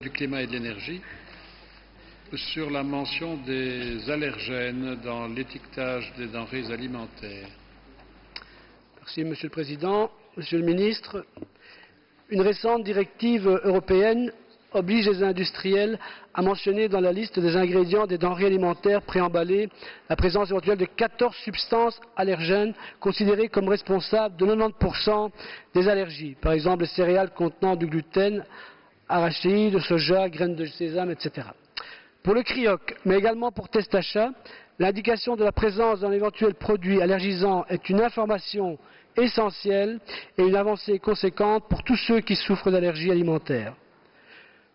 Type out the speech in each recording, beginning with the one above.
Du climat et de l'énergie sur la mention des allergènes dans l'étiquetage des denrées alimentaires. Merci, Monsieur le Président. Monsieur le Ministre, une récente directive européenne oblige les industriels à mentionner dans la liste des ingrédients des denrées alimentaires préemballées la présence éventuelle de 14 substances allergènes considérées comme responsables de 90% des allergies. Par exemple, les céréales contenant du gluten, arachides, soja, graines de sésame, etc. Pour le CRIOC, mais également pour Testachat, l'indication de la présence d'un éventuel produit allergisant est une information essentielle et une avancée conséquente pour tous ceux qui souffrent d'allergies alimentaires.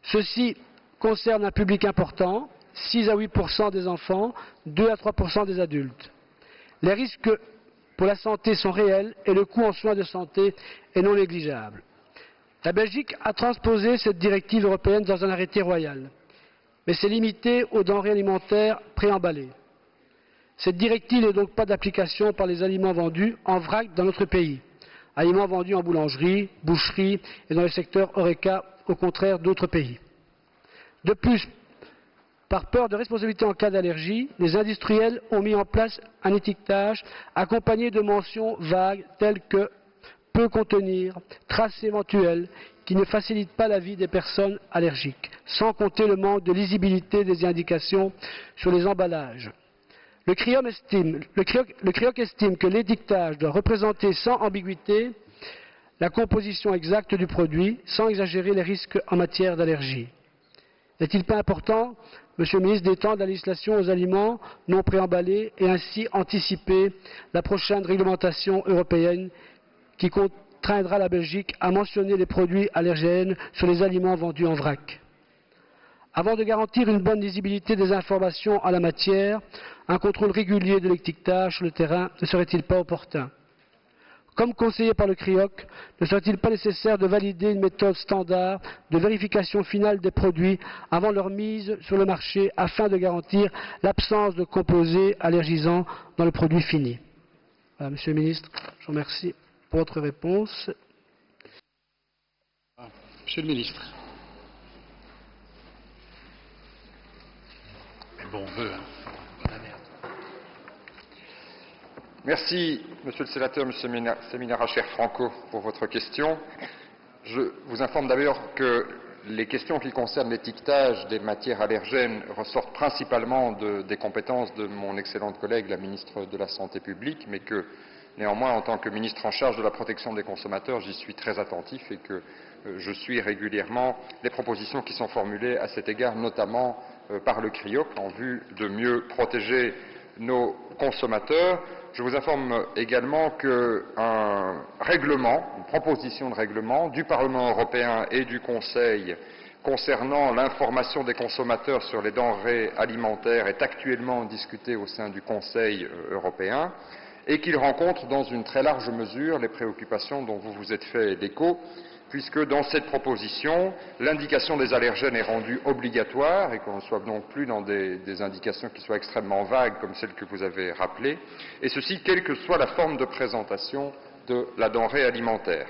Ceci concerne un public important, 6 à 8% des enfants, 2 à 3% des adultes. Les risques pour la santé sont réels et le coût en soins de santé est non négligeable. La Belgique a transposé cette directive européenne dans un arrêté royal, mais c'est limité aux denrées alimentaires préemballées. Cette directive n'est donc pas d'application par les aliments vendus en vrac dans notre pays, aliments vendus en boulangerie, boucherie et dans le secteur HoReCa, au contraire d'autres pays. De plus, par peur de responsabilité en cas d'allergie, les industriels ont mis en place un étiquetage accompagné de mentions vagues telles que peut contenir traces éventuelles qui ne facilitent pas la vie des personnes allergiques, sans compter le manque de lisibilité des indications sur les emballages. Le CRIOC estime que l'étiquetage doit représenter sans ambiguïté la composition exacte du produit, sans exagérer les risques en matière d'allergie. N'est-il pas important, Monsieur le ministre, d'étendre la législation aux aliments non préemballés et ainsi anticiper la prochaine réglementation européenne qui contraindra la Belgique à mentionner les produits allergènes sur les aliments vendus en vrac. Avant de garantir une bonne lisibilité des informations en la matière, un contrôle régulier de l'étiquetage sur le terrain ne serait-il pas opportun? Comme conseillé par le CRIOC, ne serait-il pas nécessaire de valider une méthode standard de vérification finale des produits avant leur mise sur le marché afin de garantir l'absence de composés allergisants dans le produit fini? Voilà, Monsieur le ministre, je vous remercie pour votre réponse. Monsieur le ministre. Mais bon vœu, hein. Merci, Monsieur le Sénateur, Monsieur Seminara Franco, pour votre question. Je vous informe d'ailleurs que les questions qui concernent l'étiquetage des matières allergènes ressortent principalement des compétences de mon excellente collègue, la ministre de la Santé publique, mais que néanmoins, en tant que ministre en charge de la protection des consommateurs, j'y suis très attentif et que je suis régulièrement les propositions qui sont formulées à cet égard, notamment par le CRIOC, en vue de mieux protéger nos consommateurs. Je vous informe également qu'un règlement, une proposition de règlement du Parlement européen et du Conseil concernant l'information des consommateurs sur les denrées alimentaires est actuellement discutée au sein du Conseil européen et qu'il rencontre dans une très large mesure les préoccupations dont vous vous êtes fait l'écho, puisque dans cette proposition, l'indication des allergènes est rendue obligatoire et qu'on ne soit donc plus dans des indications qui soient extrêmement vagues comme celles que vous avez rappelées, et ceci quelle que soit la forme de présentation de la denrée alimentaire.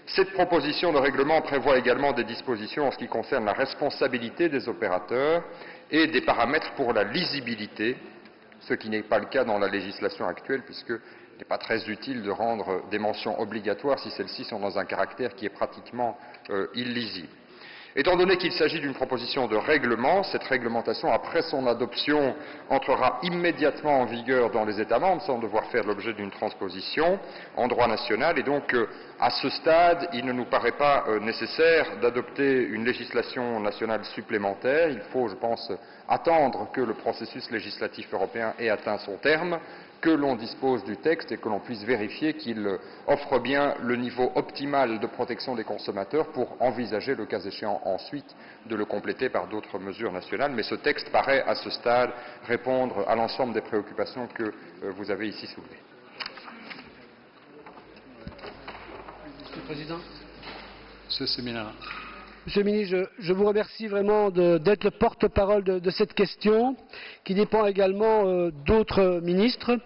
Cette proposition de règlement prévoit également des dispositions en ce qui concerne la responsabilité des opérateurs et des paramètres pour la lisibilité, ce qui n'est pas le cas dans la législation actuelle, puisque il n'est pas très utile de rendre des mentions obligatoires si celles-ci sont dans un caractère qui est pratiquement illisible. Étant donné qu'il s'agit d'une proposition de règlement, cette réglementation, après son adoption, entrera immédiatement en vigueur dans les États membres sans devoir faire l'objet d'une transposition en droit national. Et donc, à ce stade, il ne nous paraît pas nécessaire d'adopter une législation nationale supplémentaire. Il faut, je pense, attendre que le processus législatif européen ait atteint son terme, que l'on dispose du texte et que l'on puisse vérifier qu'il offre bien le niveau optimal de protection des consommateurs pour envisager, le cas échéant ensuite, de le compléter par d'autres mesures nationales. Mais ce texte paraît, à ce stade, répondre à l'ensemble des préoccupations que vous avez ici soulevées. Monsieur le Président. Monsieur Seminara. Monsieur le ministre, je vous remercie vraiment d'être le porte-parole de cette question, qui dépend également d'autres ministres.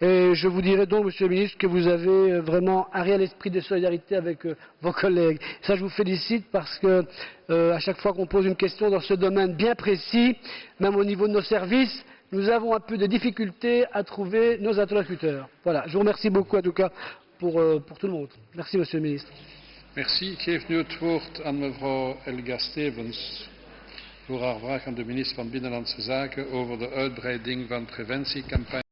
Et je vous dirais donc, Monsieur le Ministre, que vous avez vraiment un réel esprit de solidarité avec vos collègues. Ça, je vous félicite parce que à chaque fois qu'on pose une question dans ce domaine bien précis, même au niveau de nos services, nous avons un peu de difficulté à trouver nos interlocuteurs. Voilà, je vous remercie beaucoup en tout cas pour tout le monde. Merci, Monsieur le Ministre. Merci. Ik geef nu het woord aan mevrouw Helga Stevens voor haar vraag aan de minister van Binnenlandse Zaken over de uitbreiding van preventiecampagnes.